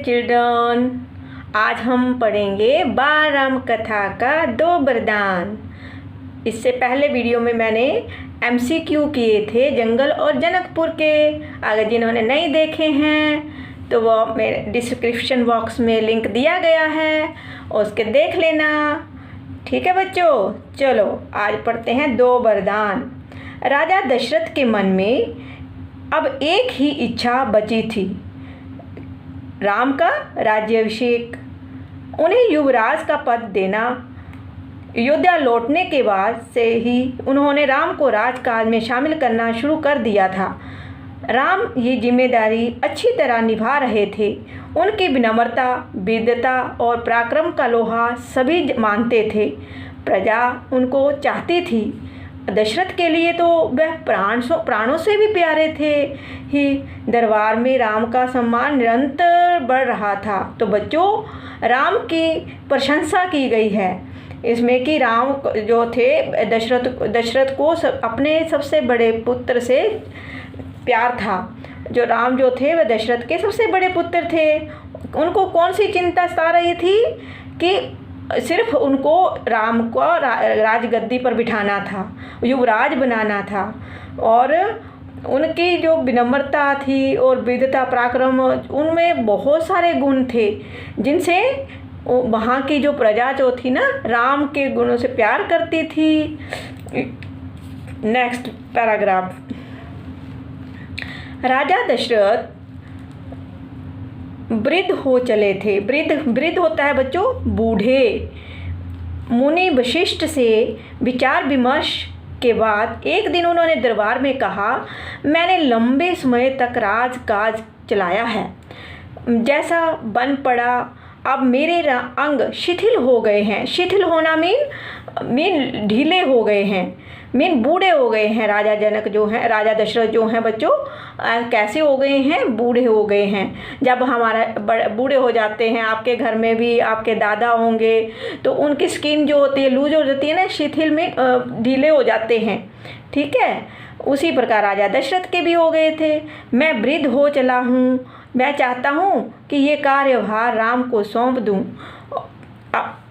Children, आज हम पढ़ेंगे बाल राम कथा का 2 वरदान। इससे पहले वीडियो में मैंने MCQ किए थे जंगल और जनकपुर के। अगर जिन्होंने नहीं देखे हैं तो वो मेरे डिस्क्रिप्शन बॉक्स में लिंक दिया गया है, उसके देख लेना। ठीक है बच्चों, चलो आज पढ़ते हैं 2 वरदान। राजा दशरथ के मन में अब एक ही इच्छा बची थी, राम का राज्याभिषेक। उन्हें युवराज का पद देना। अयोध्या लौटने के बाद से ही उन्होंने राम को राजकाज में शामिल करना शुरू कर दिया था। राम ये जिम्मेदारी अच्छी तरह निभा रहे थे। उनकी विनम्रता, विद्वता और पराक्रम का लोहा सभी मानते थे। प्रजा उनको चाहती थी। दशरथ के लिए तो वह प्राणों से भी प्यारे थे ही। दरबार में राम का सम्मान निरंतर बढ़ रहा था। तो बच्चों, राम की प्रशंसा की गई है इसमें कि राम जो थे दशरथ को अपने सबसे बड़े पुत्र से प्यार था। जो राम जो थे वह दशरथ के सबसे बड़े पुत्र थे। उनको कौन सी चिंता सता रही थी कि सिर्फ उनको राम को राजगद्दी पर बिठाना था, युवराज बनाना था। और उनकी जो विनम्रता थी और विद्वता, पराक्रम, उनमें बहुत सारे गुण थे जिनसे वहाँ की जो प्रजा जो थी ना, राम के गुणों से प्यार करती थी। Next paragraph. राजा दशरथ वृद्ध हो चले थे। वृद्ध होता है बच्चों बूढ़े। मुनि वशिष्ठ से विचार विमर्श के बाद एक दिन उन्होंने दरबार में कहा, मैंने लंबे समय तक राजकाज चलाया है, जैसा बन पड़ा। अब मेरे अंग शिथिल हो गए हैं। शिथिल होना मीन ढीले हो गए हैं, मीन बूढ़े हो गए हैं। राजा जनक जो हैं, राजा दशरथ जो हैं बच्चों, कैसे हो गए हैं? बूढ़े हो गए हैं। जब हमारा बूढ़े हो जाते हैं, आपके घर में भी आपके दादा होंगे तो उनकी स्किन जो होती है लूज हो जाती है ना, शिथिल में ढीले हो जाते हैं। ठीक है, उसी प्रकार राजा दशरथ के भी हो गए थे। मैं वृद्ध हो चला हूँ। मैं चाहता हूँ कि ये कार्यभार राम को सौंप दूँ।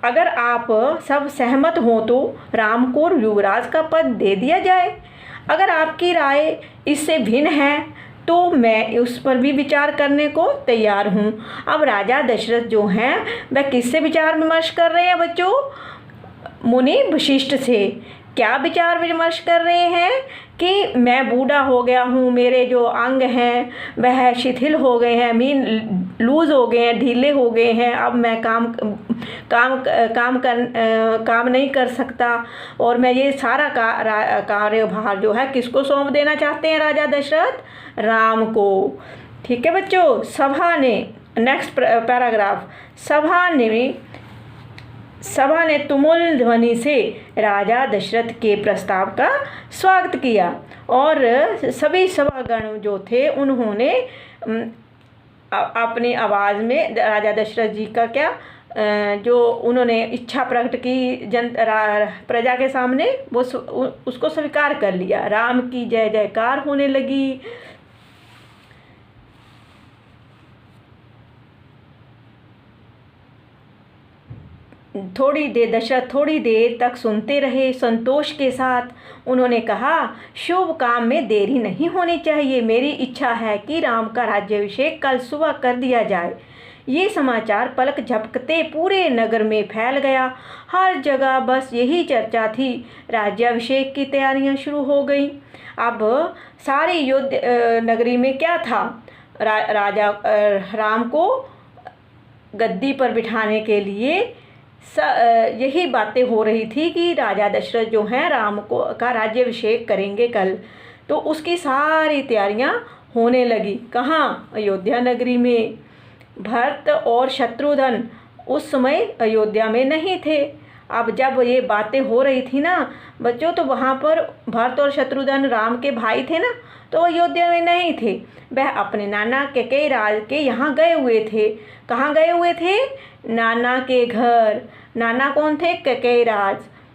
अगर आप सब सहमत हों तो राम को युवराज का पद दे दिया जाए। अगर आपकी राय इससे भिन्न है तो मैं उस पर भी विचार करने को तैयार हूँ। अब राजा दशरथ जो हैं वह किससे विचार विमर्श कर रहे हैं बच्चों? मुनि वशिष्ठ से। क्या विचार विमर्श कर रहे हैं कि मैं बूढ़ा हो गया हूँ, मेरे जो अंग हैं वह शिथिल हो गए हैं, मीन लूज़ हो गए हैं, ढीले हो गए हैं। अब मैं काम नहीं कर सकता और मैं ये सारा कार्यभार जो है किसको सौंप देना चाहते हैं राजा दशरथ? राम को। ठीक है बच्चों, सभा ने, नेक्स्ट पैराग्राफ। सभा ने तुमुल ध्वनि से राजा दशरथ के प्रस्ताव का स्वागत किया और सभी सभागण जो थे उन्होंने अपनी आवाज़ में राजा दशरथ जी का जो उन्होंने इच्छा प्रकट की प्रजा के सामने, वो उसको स्वीकार कर लिया। राम की जय जयकार होने लगी। दशरथ थोड़ी देर तक सुनते रहे संतोष के साथ। उन्होंने कहा, शुभ काम में देरी नहीं होनी चाहिए। मेरी इच्छा है कि राम का राज्याभिषेक कल सुबह कर दिया जाए। ये समाचार पलक झपकते पूरे नगर में फैल गया। हर जगह बस यही चर्चा थी। राज्याभिषेक की तैयारियां शुरू हो गई। अब सारी नगरी में क्या था? राजा राम को गद्दी पर बिठाने के लिए यही बातें हो रही थी कि राजा दशरथ जो हैं राम का राज्याभिषेक करेंगे कल। तो उसकी सारी तैयारियां होने लगी। कहाँ? अयोध्या नगरी में। भरत और शत्रुघ्न उस समय अयोध्या में नहीं थे। अब जब ये बातें हो रही थी ना बच्चों, तो वहाँ पर भरत और शत्रुघ्न राम के भाई थे ना, तो अयोध्या में नहीं थे। वह अपने नाना कैकेयी के यहाँ गए हुए थे। कहाँ गए हुए थे? नाना के घर। नाना कौन थे? कैकेयी।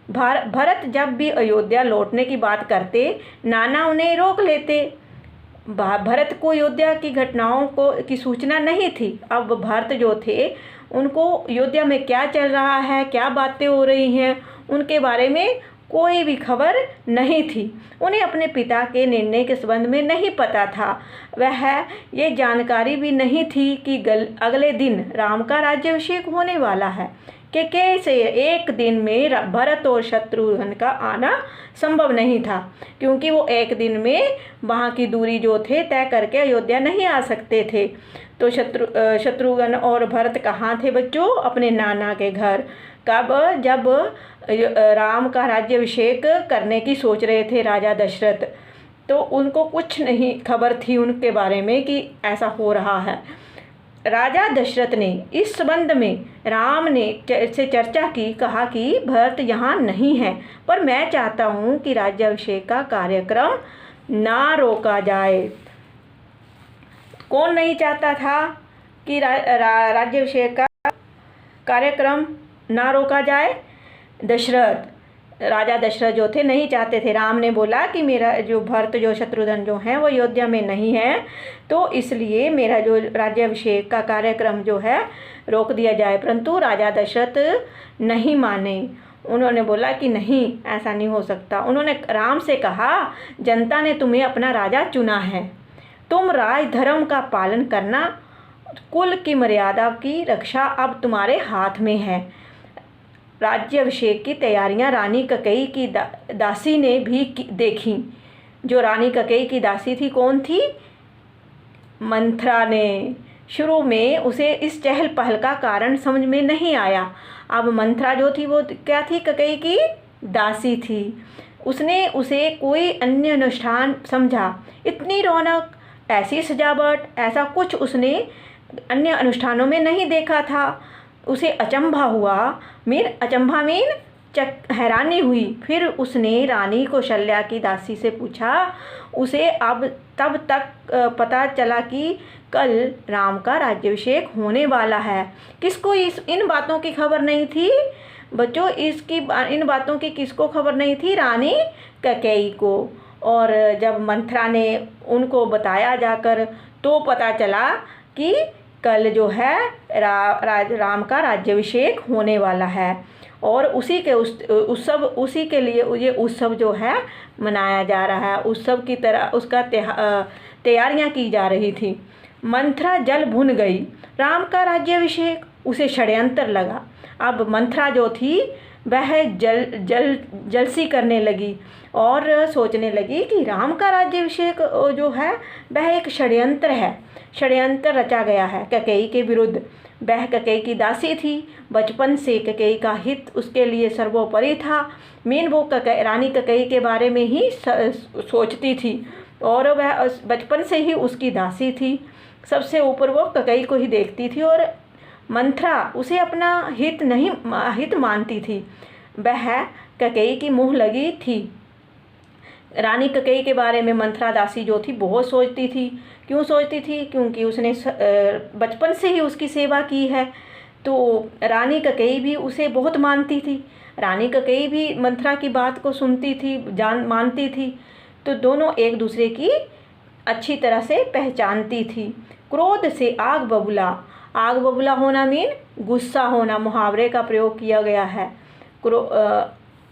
भरत जब भी अयोध्या लौटने की बात करते, नाना उन्हें रोक लेते। भरत को अयोध्या की घटनाओं की सूचना नहीं थी। अब भरत जो थे उनको अयोध्या में क्या चल रहा है, क्या बातें हो रही हैं, उनके बारे में कोई भी खबर नहीं थी। उन्हें अपने पिता के निर्णय के संबंध में नहीं पता था। वह ये जानकारी भी नहीं थी कि अगले दिन राम का राज्याभिषेक होने वाला है, कि कैसे एक दिन में भरत और शत्रुघ्न का आना संभव नहीं था, क्योंकि वो एक दिन में वहाँ की दूरी जो थे तय करके अयोध्या नहीं आ सकते थे। तो शत्रुघ्न और भरत कहाँ थे बच्चों? अपने नाना के घर। कब? जब राम का राज्याभिषेक करने की सोच रहे थे राजा दशरथ। तो उनको कुछ नहीं खबर थी उनके बारे में कि ऐसा हो रहा है। राजा दशरथ ने इस संबंध में राम ने से चर्चा की, कहा कि भरत यहाँ नहीं है, पर मैं चाहता हूँ कि राज्याभिषेक का कार्यक्रम ना रोका जाए। कौन नहीं चाहता था कि राज्याभिषेक का कार्यक्रम ना रोका जाए? दशरथ, राजा दशरथ जो थे नहीं चाहते थे। राम ने बोला कि मेरा जो भरत जो शत्रुघ्न जो हैं वो अयोध्या में नहीं है, तो इसलिए मेरा जो राज्याभिषेक का कार्यक्रम जो है रोक दिया जाए। परंतु राजा दशरथ नहीं माने। उन्होंने बोला कि नहीं, ऐसा नहीं हो सकता। उन्होंने राम से कहा, जनता ने तुम्हें अपना राजा चुना है, तुम राजधर्म का पालन करना, कुल की मर्यादा की रक्षा अब तुम्हारे हाथ में है। राज्याभिषेक की तैयारियां रानी कैकेयी की दासी ने भी देखी। जो रानी कैकेयी की दासी थी, कौन थी? मंथरा ने। शुरू में उसे इस चहल पहल का कारण समझ में नहीं आया। अब मंथरा जो थी वो क्या थी? कैकेयी की दासी थी। उसने उसे कोई अन्य अनुष्ठान समझा। इतनी रौनक, ऐसी सजावट, ऐसा कुछ उसने अन्य अनुष्ठानों में नहीं देखा था। उसे अचंभा हुआ। अचंभा हैरानी हुई। फिर उसने रानी कौशल्या की दासी से पूछा। उसे अब तब तक पता चला कि कल राम का राज्याभिषेक होने वाला है। किसको इन बातों की खबर नहीं थी बच्चों? इन बातों की किसको खबर नहीं थी? रानी कैकेयी को। और जब मंथरा ने उनको बताया जाकर, तो पता चला कि कल जो है राम का राज्याभिषेक होने वाला है, और उसी के लिए ये उत्सव जो है मनाया जा रहा है। उत्सव की तरह उसका तैयारियां की जा रही थी। मंथरा जल भुन गई। राम का राज्याभिषेक उसे षड्यंत्र लगा। अब मंथरा जो थी वह जलसी करने लगी और सोचने लगी कि राम का राज्याभिषेक जो है वह एक षड्यंत्र है, षड्यंत्र रचा गया है कैकेयी के विरुद्ध। वह कैकेयी की दासी थी। बचपन से कैकेयी का हित उसके लिए सर्वोपरि था। वो रानी कैकेयी के बारे में ही सोचती थी, और वह बचपन से ही उसकी दासी थी। सबसे ऊपर वो कैकेयी को ही देखती थी, और मंथरा उसे अपना हित मानती थी। वह कैकेयी की मुँह लगी थी। रानी कैकेयी के बारे में मंथरा दासी जो थी बहुत सोचती थी। क्यों सोचती थी? क्योंकि उसने बचपन से ही उसकी सेवा की है। तो रानी कैकेयी भी उसे बहुत मानती थी। रानी कैकेयी भी मंथरा की बात को सुनती थी, मानती थी। तो दोनों एक दूसरे की अच्छी तरह से पहचानती थी। क्रोध से आग बबूला। आग बबूला होना मीन गुस्सा होना, मुहावरे का प्रयोग किया गया है।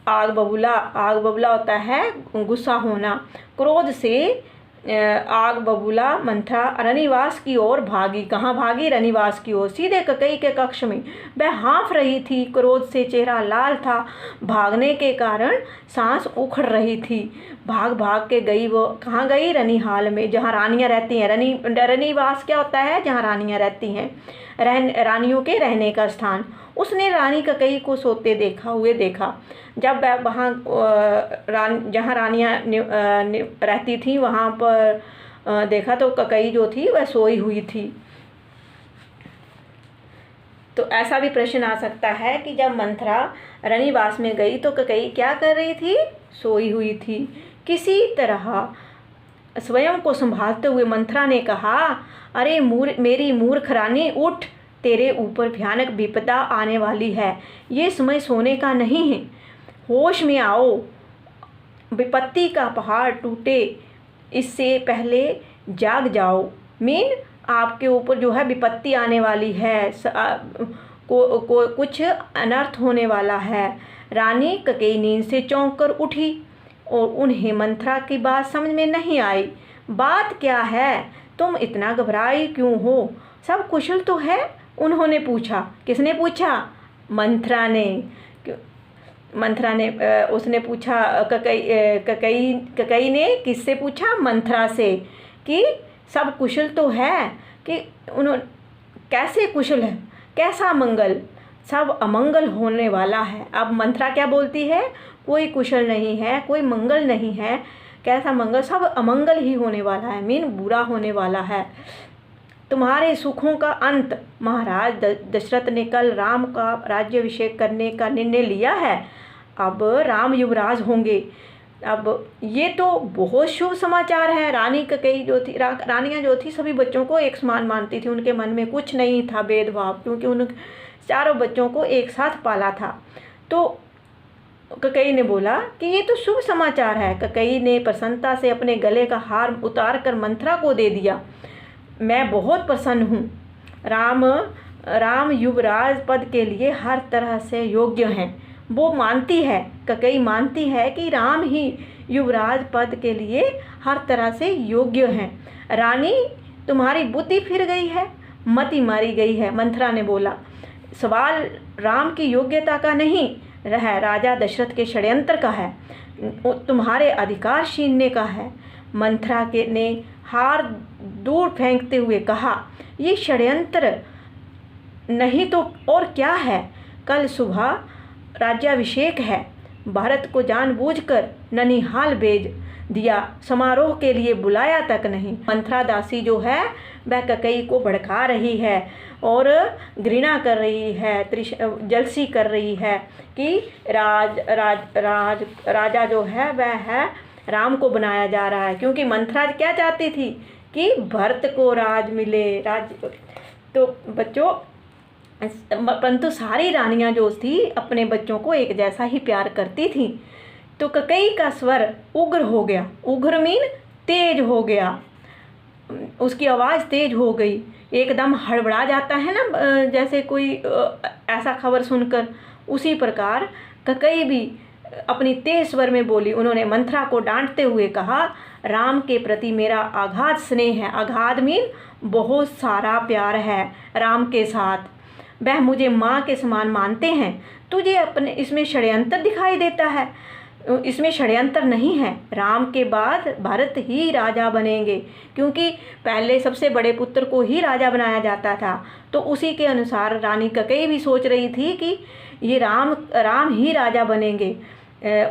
आग बबूला होता है गुस्सा होना। क्रोध से आग बबूला मंथरा रनिवास की ओर भागी। कहाँ भागी? रनिवास की ओर, सीधे कैकेयी के कक्ष में। वह हाँफ रही थी, क्रोध से चेहरा लाल था। भागने के कारण सांस उखड़ रही थी। भाग भाग के गई वो। कहाँ गई? रनिहाल में, जहाँ रानियाँ रहती हैं। रनिवास क्या होता है? जहाँ रानियाँ रहती हैं, रानियों के रहने का स्थान। उसने रानी कैकेयी को सोते देखा। जब वह वहाँ जहाँ रानियाँ रहती थी वहाँ पर देखा तो कैकेयी जो थी वह सोई हुई थी। तो ऐसा भी प्रश्न आ सकता है कि जब मंथरा रनिवास में गई तो कैकेयी क्या कर रही थी? सोई हुई थी। किसी तरह स्वयं को संभालते हुए मंथरा ने कहा, अरे मेरी मूर्ख रानी, उठ, तेरे ऊपर भयानक विपदा आने वाली है। ये समय सोने का नहीं है, होश में आओ। विपत्ति का पहाड़ टूटे इससे पहले जाग जाओ, मीन आपके ऊपर जो है विपत्ति आने वाली है, कुछ अनर्थ होने वाला है। रानी ककेई नींद से चौंक कर उठी और उन्हें मंथरा की बात समझ में नहीं आई। बात क्या है, तुम इतना घबराई क्यों हो, सब कुशल तो है? उन्होंने पूछा। किसने पूछा? मंथरा ने उसने पूछा। ककेई ने किससे पूछा? मंथरा से, कि सब कुशल तो है? कि उन्होंने कैसे कुशल है, कैसा मंगल? सब अमंगल होने वाला है। अब मंथरा क्या बोलती है? कोई कुशल नहीं है, कोई मंगल नहीं है, कैसा मंगल? सब अमंगल ही होने वाला है, मीन बुरा होने वाला है। तुम्हारे सुखों का अंत। महाराज दशरथ ने कल राम का राज्याभिषेक करने का निर्णय लिया है, अब राम युवराज होंगे। अब ये तो बहुत शुभ समाचार है। रानी ककेई जो थी, रानियाँ जो थी सभी बच्चों को एक समान मानती थी, उनके मन में कुछ नहीं था भेदभाव, क्योंकि उन चारों बच्चों को एक साथ पाला था। तो ककेई ने बोला कि ये तो शुभ समाचार है। ककेई ने प्रसन्नता से अपने गले का हार उतार कर मंथरा को दे दिया। मैं बहुत प्रसन्न हूँ। राम युवराज पद के लिए हर तरह से योग्य हैं। वो मानती है, ककेई मानती है कि राम ही युवराज पद के लिए हर तरह से योग्य हैं। रानी, तुम्हारी बुद्धि फिर गई है, मति मारी गई है। मंथरा ने बोला, सवाल राम की योग्यता का नहीं है, राजा दशरथ के षड्यंत्र का है, तुम्हारे अधिकार छीनने का है। मंथरा ने हार दूर फेंकते हुए कहा, ये षड्यंत्र नहीं तो और क्या है? कल सुबह राज्याभिषेक है, भरत को जानबूझकर ननिहाल भेज दिया, समारोह के लिए बुलाया तक नहीं। मंथरा दासी जो है वह ककेई को भड़का रही है और घृणा कर रही है, जलसी कर रही है कि राजा जो है वह है राम को बनाया जा रहा है, क्योंकि मंथरा क्या चाहती थी कि भरत को राज मिले, तो बच्चों, परंतु सारी रानियां जो थी अपने बच्चों को एक जैसा ही प्यार करती थी। तो ककेई का स्वर उग्र हो गया, उग्र मीन तेज हो गया, उसकी आवाज़ तेज हो गई, एकदम हड़बड़ा जाता है ना जैसे कोई ऐसा खबर सुनकर, उसी प्रकार ककेई भी अपनी तेज स्वर में बोली। उन्होंने मंथरा को डांटते हुए कहा, राम के प्रति मेरा अगाध स्नेह है, अगाध मीन बहुत सारा प्यार है राम के साथ, वह मुझे माँ के समान मानते हैं। तुझे अपने इसमें षड्यंत्र दिखाई देता है? इसमें षड्यंत्र नहीं है, राम के बाद भरत ही राजा बनेंगे, क्योंकि पहले सबसे बड़े पुत्र को ही राजा बनाया जाता था। तो उसी के अनुसार रानी ककेई भी सोच रही थी कि ये राम ही राजा बनेंगे,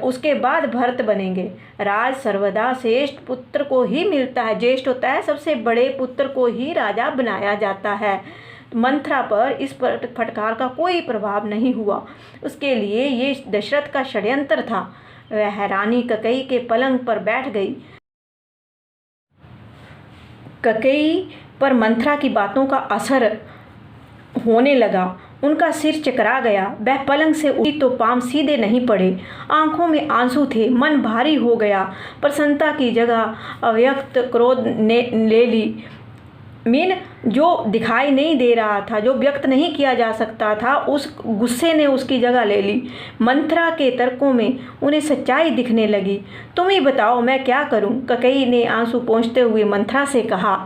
उसके बाद भरत बनेंगे। राज सर्वदा श्रेष्ठ पुत्र को ही मिलता है, ज्येष्ठ होता है, सबसे बड़े पुत्र को ही राजा बनाया जाता है। मंथरा पर इस फटकार का कोई प्रभाव नहीं हुआ, उसके लिए ये दशरथ का षड्यंत्र था। वह रानी ककेई के पलंग पर बैठ गई। ककेई पर मंथरा की बातों का असर होने लगा, उनका सिर चकरा गया, वह पलंग से उठी तो पांव सीधे नहीं पड़े, आंखों में आंसू थे, मन भारी हो गया। प्रसन्नता की जगह अव्यक्त क्रोध ने ले ली, मीन जो दिखाई नहीं दे रहा था, जो व्यक्त नहीं किया जा सकता था, उस गुस्से ने उसकी जगह ले ली। मंथरा के तर्कों में उन्हें सच्चाई दिखने लगी। तुम ही बताओ मैं क्या करूं? ककेई ने आंसू पोंछते हुए मंथरा से कहा।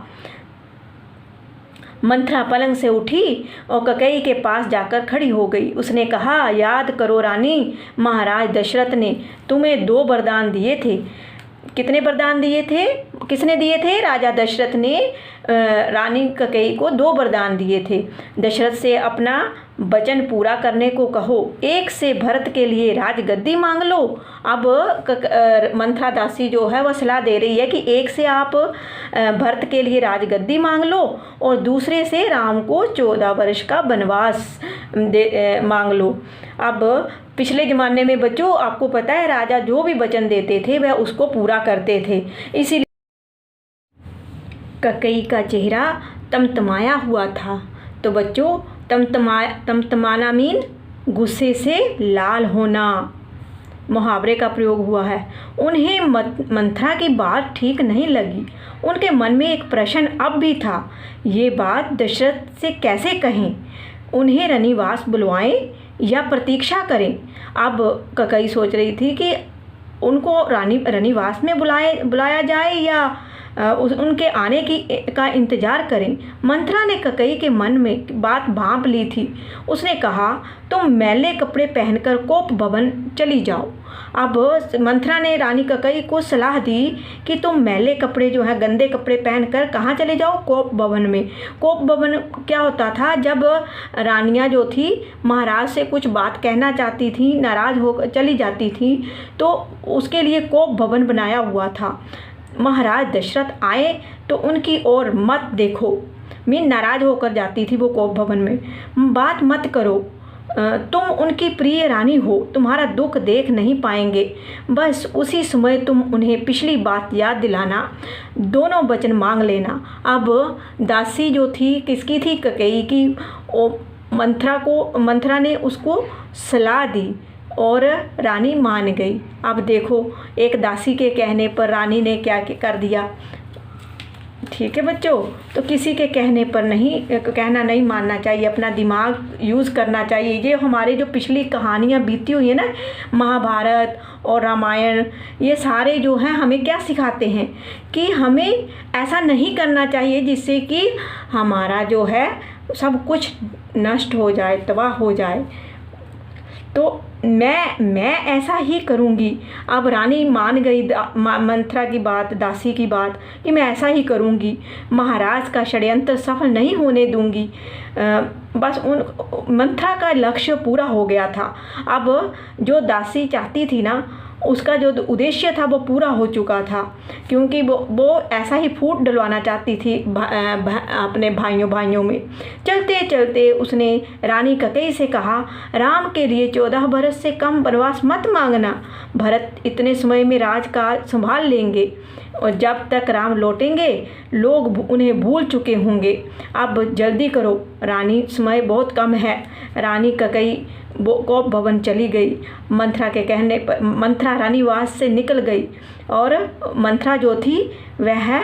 मंथरा पलंग से उठी और ककेई के पास जाकर खड़ी हो गई। उसने कहा, याद करो रानी, महाराज दशरथ ने तुम्हें 2 वरदान दिए थे। कितने वरदान दिए थे? किसने दिए थे? राजा दशरथ ने रानी ककेई को 2 वरदान दिए थे। दशरथ से अपना वचन पूरा करने को कहो, 1 से भरत के लिए राजगद्दी मांग लो। अब मंथरा दासी जो है वह सलाह दे रही है कि 1 से आप भरत के लिए राजगद्दी मांग लो और दूसरे से राम को 14 वर्ष का वनवास मांग लो। अब पिछले ज़माने में बच्चों आपको पता है राजा जो भी वचन देते थे वह उसको पूरा करते थे, इसीलिए ककेई का चेहरा तमतमाया हुआ था। तो बच्चों तमतमाना मीन गुस्से से लाल होना। मुहावरे का प्रयोग हुआ है। उन्हें मंथरा की बात ठीक नहीं लगी। उनके मन में एक प्रश्न अब भी था, ये बात दशरथ से कैसे कहें? उन्हें रनिवास बुलवाएं या प्रतीक्षा करें? अब ककई सोच रही थी कि उनको रनिवास में बुलाया जाए या उनके आने का इंतज़ार करें। मंथरा ने ककई के मन में बात भांप ली थी। उसने कहा, तुम मैले कपड़े पहनकर कोप भवन चली जाओ। अब मंथरा ने रानी ककई को सलाह दी कि तुम मैले कपड़े जो है, गंदे कपड़े पहनकर कहाँ चले जाओ? कोप भवन में। कोप भवन क्या होता था? जब रानियाँ जो थी महाराज से कुछ बात कहना चाहती थी, नाराज़ हो चली जाती थी, तो उसके लिए कोप भवन बनाया हुआ था। महाराज दशरथ आए तो उनकी ओर मत देखो। मैं नाराज़ होकर जाती थी वो कोप भवन में। बात मत करो, तुम उनकी प्रिय रानी हो, तुम्हारा दुख देख नहीं पाएंगे। बस उसी समय तुम उन्हें पिछली बात याद दिलाना, दोनों वचन मांग लेना। अब दासी जो थी, किसकी थी? ककई की। मंथरा ने उसको सलाह दी और रानी मान गई। अब देखो, एक दासी के कहने पर रानी ने क्या कर दिया। ठीक है बच्चों, तो किसी के कहने पर कहना नहीं मानना चाहिए, अपना दिमाग यूज़ करना चाहिए। ये हमारे जो पिछली कहानियाँ बीती हुई है ना, महाभारत और रामायण, ये सारे जो हैं हमें क्या सिखाते हैं कि हमें ऐसा नहीं करना चाहिए जिससे कि हमारा जो है सब कुछ नष्ट हो जाए, तबाह हो जाए। तो मैं ऐसा ही करूँगी। अब रानी मान गई मंथरा की बात, दासी की बात, कि मैं ऐसा ही करूँगी, महाराज का षड्यंत्र सफल नहीं होने दूँगी। बस मंथरा का लक्ष्य पूरा हो गया था। अब जो दासी चाहती थी ना, उसका जो उद्देश्य था वो पूरा हो चुका था, क्योंकि वो ऐसा ही फूट डलवाना चाहती थी अपने भाइयों में। चलते चलते उसने रानी ककई से कहा, राम के लिए 14 बरस से कम वनवास मत मांगना। भरत इतने समय में राजकाज संभाल लेंगे और जब तक राम लौटेंगे लोग उन्हें भूल चुके होंगे। अब जल्दी करो रानी, समय बहुत कम है। रानी ककई कोप भवन चली गई। मंथरा के कहने पर मंथरा रानीवास से निकल गई और मंथरा जो थी वह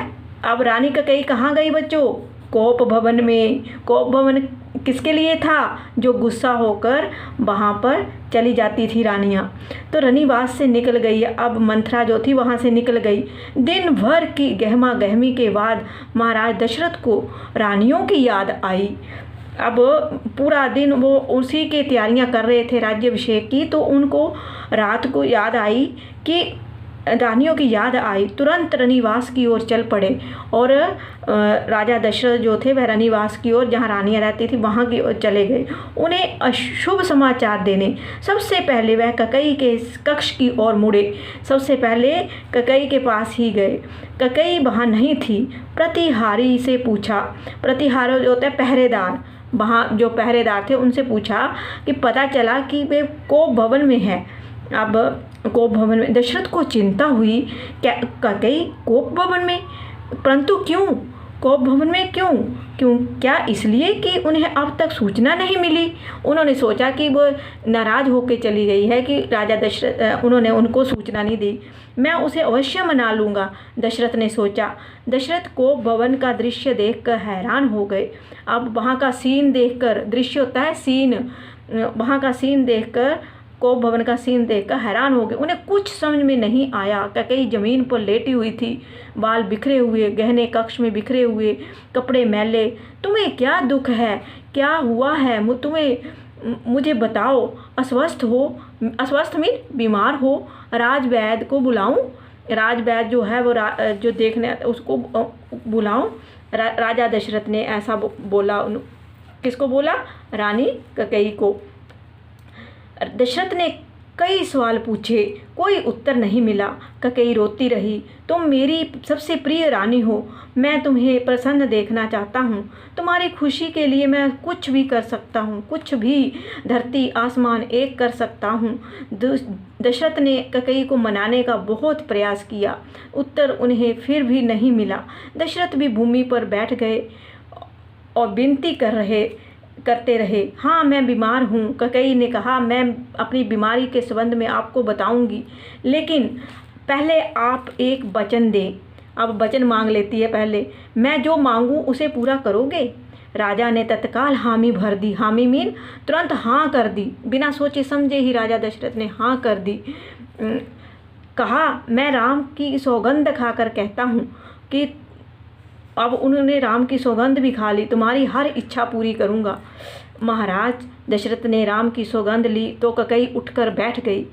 अब रानी ककई कहाँ गई बच्चों? कोप भवन में। कोप भवन किसके लिए था? जो गुस्सा होकर वहाँ पर चली जाती थी रानियाँ। तो रानीवास से निकल गई। अब मंथरा जो थी वहाँ से निकल गई। दिन भर की गहमा गहमी के बाद महाराज दशरथ को रानियों की याद आई। अब पूरा दिन वो उसी की तैयारियां कर रहे थे राज्याभिषेक की, तो उनको रात को याद आई कि रानियों की याद आई। तुरंत रानीवास की ओर चल पड़े और राजा दशरथ जो थे वह रानीवास की ओर, जहाँ रानियाँ रहती थी वहाँ की ओर चले गए उन्हें अशुभ समाचार देने। सबसे पहले वह ककई के कक्ष की ओर मुड़े। सबसे पहले ककई के पास ही गए। ककई वहाँ नहीं थी। प्रतिहारी से पूछा, प्रतिहारी जो होता है पहरेदार, वहाँ जो पहरेदार थे उनसे पूछा कि पता चला कि वे कोप भवन में है। अब कोप भवन में दशरथ को चिंता हुई, क्या ककई कोप भवन में? परंतु क्यों कोप भवन में? क्यों? क्या इसलिए कि उन्हें अब तक सूचना नहीं मिली? उन्होंने सोचा कि वो नाराज़ होकर चली गई है कि राजा दशरथ, उन्होंने उनको सूचना नहीं दी, मैं उसे अवश्य मना लूँगा, दशरथ ने सोचा। दशरथ कोप भवन का दृश्य देखकर हैरान हो गए। अब वहाँ का सीन देखकर, दृश्य होता है सीन, वहाँ का सीन देखकर, कोप भवन का सीन देखकर हैरान हो गए। उन्हें कुछ समझ में नहीं आया। ककई ज़मीन पर लेटी हुई थी, बाल बिखरे हुए, गहने कक्ष में बिखरे हुए, कपड़े मैले। तुम्हें क्या दुख है? क्या हुआ है तुम्हें? मुझे बताओ। अस्वस्थ हो? अस्वस्थ मीन बीमार हो? राजवैद्य को बुलाऊं? राजवैद्य जो है वो जो देखने उसको बुलाऊं? राजा दशरथ ने ऐसा बोला। किसको बोला? रानी ककई को। दशरथ ने कई सवाल पूछे, कोई उत्तर नहीं मिला। ककई रोती रही। तुम मेरी सबसे प्रिय रानी हो, मैं तुम्हें प्रसन्न देखना चाहता हूँ। तुम्हारी खुशी के लिए मैं कुछ भी कर सकता हूँ, कुछ भी, धरती आसमान एक कर सकता हूँ। दशरथ ने ककई को मनाने का बहुत प्रयास किया, उत्तर उन्हें फिर भी नहीं मिला। दशरथ भी भूमि पर बैठ गए और विनती कर रहे करते रहे। हाँ मैं बीमार हूँ, कैकेयी ने कहा, मैं अपनी बीमारी के संबंध में आपको बताऊंगी, लेकिन पहले आप एक वचन दें। अब वचन मांग लेती है पहले, मैं जो मांगूँ उसे पूरा करोगे? राजा ने तत्काल हामी भर दी। हामी मीन तुरंत हाँ कर दी, बिना सोचे समझे ही राजा दशरथ ने हाँ कर दी। कहा, मैं राम की सौगंध खाकर कहता हूँ कि अब उन्होंने राम की सौगंध भी खा ली, तुम्हारी हर इच्छा पूरी करूँगा। महाराज दशरथ ने राम की सौगंध ली तो कैकेयी उठकर बैठ गई।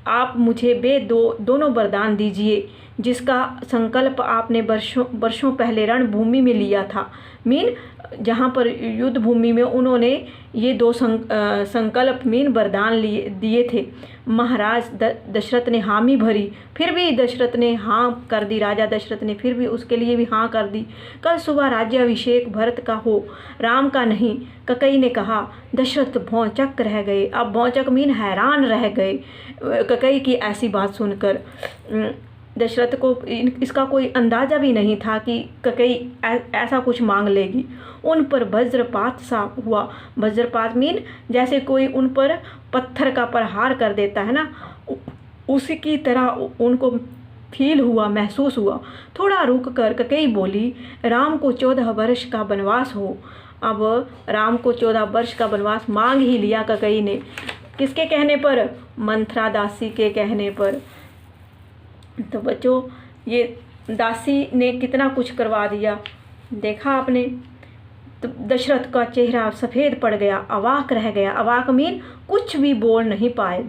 आप मुझे दोनों वरदान दीजिए जिसका संकल्प आपने वर्षों पहले रणभूमि में लिया था। मीन जहाँ पर युद्ध भूमि में उन्होंने ये दो संकल्प मीन वरदान दिए थे। महाराज दशरथ ने हामी भरी, फिर भी दशरथ ने हाँ कर दी। राजा दशरथ ने फिर भी उसके लिए भी हाँ कर दी। कल सुबह राज्याभिषेक भरत का हो, राम का नहीं। कैकेयी ने कहा। दशरथ भौंचक रह गए। अब भौंचक मीन हैरान रह गए कैकेयी की ऐसी बात सुनकर। दशरथ को इसका कोई अंदाज़ा भी नहीं था कि कैकेयी ऐसा कुछ मांग लेगी। उन पर वज्रपात सा हुआ। वज्रपात मीन जैसे कोई उन पर पत्थर का प्रहार कर देता है ना, उसी की तरह उनको फील हुआ, महसूस हुआ। थोड़ा रुक कर कैकेयी बोली, राम को 14 वर्ष का वनवास हो। अब राम को 14 वर्ष का वनवास मांग ही लिया कैकेयी ने। किसके कहने पर? मंथरा दासी के कहने पर। तो बच्चों ये दासी ने कितना कुछ करवा दिया, देखा आपने। तो दशरथ का चेहरा सफ़ेद पड़ गया, अवाक रह गया। अवाक मीन कुछ भी बोल नहीं पाए,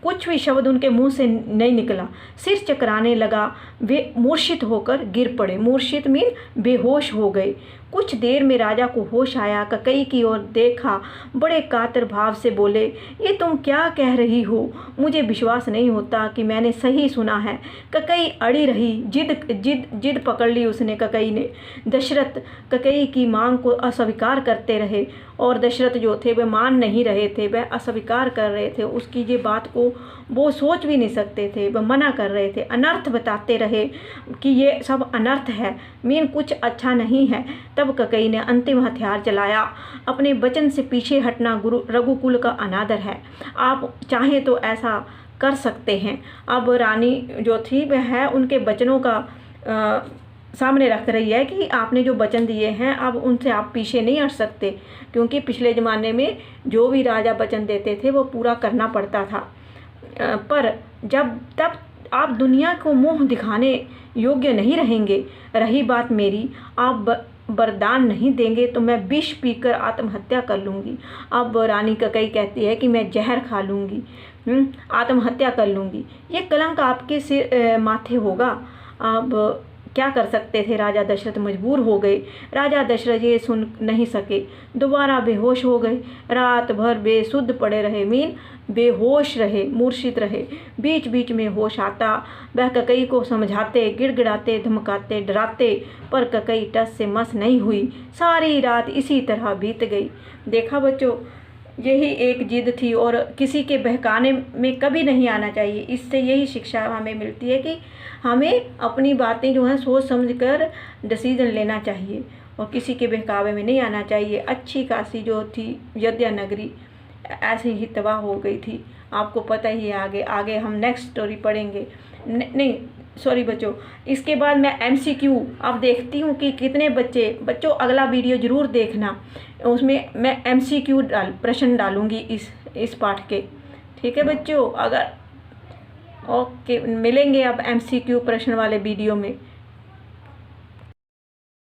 कुछ भी शब्द उनके मुंह से नहीं निकला। सिर चकराने लगा, वे मूर्छित होकर गिर पड़े। मूर्छित मीन बेहोश हो गए। कुछ देर में राजा को होश आया, कैकेयी की ओर देखा, बड़े कातर भाव से बोले, ये तुम क्या कह रही हो? मुझे विश्वास नहीं होता कि मैंने सही सुना है। कैकेयी अड़ी रही, जिद पकड़ ली उसने कैकेयी ने। दशरथ कैकेयी की मांग को अस्वीकार करते रहे और दशरथ जो थे वे मान नहीं रहे थे, वह अस्वीकार कर रहे थे। उसकी ये बात को वो सोच भी नहीं सकते थे, वह मना कर रहे थे। अनर्थ बताते रहे कि ये सब अनर्थ है, मीन कुछ अच्छा नहीं है। तब कैकेयी ने अंतिम हथियार चलाया। अपने वचन से पीछे हटना रघुकुल का अनादर है। आप चाहें तो ऐसा कर सकते हैं। अब रानी जो थी वह उनके वचनों का सामने रख रही है कि आपने जो वचन दिए हैं अब उनसे आप पीछे नहीं हट सकते, क्योंकि पिछले ज़माने में जो भी राजा वचन देते थे वो पूरा करना पड़ता था। पर तब आप दुनिया को मुँह दिखाने योग्य नहीं रहेंगे। रही बात मेरी, आप वरदान नहीं देंगे तो मैं विष पीकर आत्महत्या कर लूँगी। अब रानी कैकेयी कहती है कि मैं जहर खा लूँगी, आत्महत्या कर लूँगी। ये कलंक आपके सिर माथे होगा। अब क्या कर सकते थे राजा दशरथ, मजबूर हो गए। राजा दशरथ ये सुन नहीं सके, दोबारा बेहोश हो गए। रात भर बेसुध पड़े रहे, मीन बेहोश रहे, मूर्छित रहे। बीच बीच में होश आता, वह कैकेयी को समझाते, गिड़गिड़ाते, धमकाते, डराते, पर कैकेयी टस से मस नहीं हुई। सारी रात इसी तरह बीत गई। देखा बच्चों, यही एक जिद थी और किसी के बहकाने में कभी नहीं आना चाहिए। इससे यही शिक्षा हमें मिलती है कि हमें अपनी बातें जो हैं सोच समझ कर डिसीजन लेना चाहिए और किसी के बहकावे में नहीं आना चाहिए। अच्छी खासी जो थी अयोध्या नगरी ऐसे ही तबाह हो गई थी, आपको पता ही है। आगे हम नेक्स्ट स्टोरी पढ़ेंगे। नहीं सॉरी बच्चों, इसके बाद मैं MCQ अब देखती हूँ कि कितने बच्चों अगला वीडियो ज़रूर देखना, उसमें मैं MCQ प्रश्न डालूँगी इस पाठ के। ठीक है बच्चों, अगर ओके मिलेंगे अब MCQ प्रश्न वाले वीडियो में।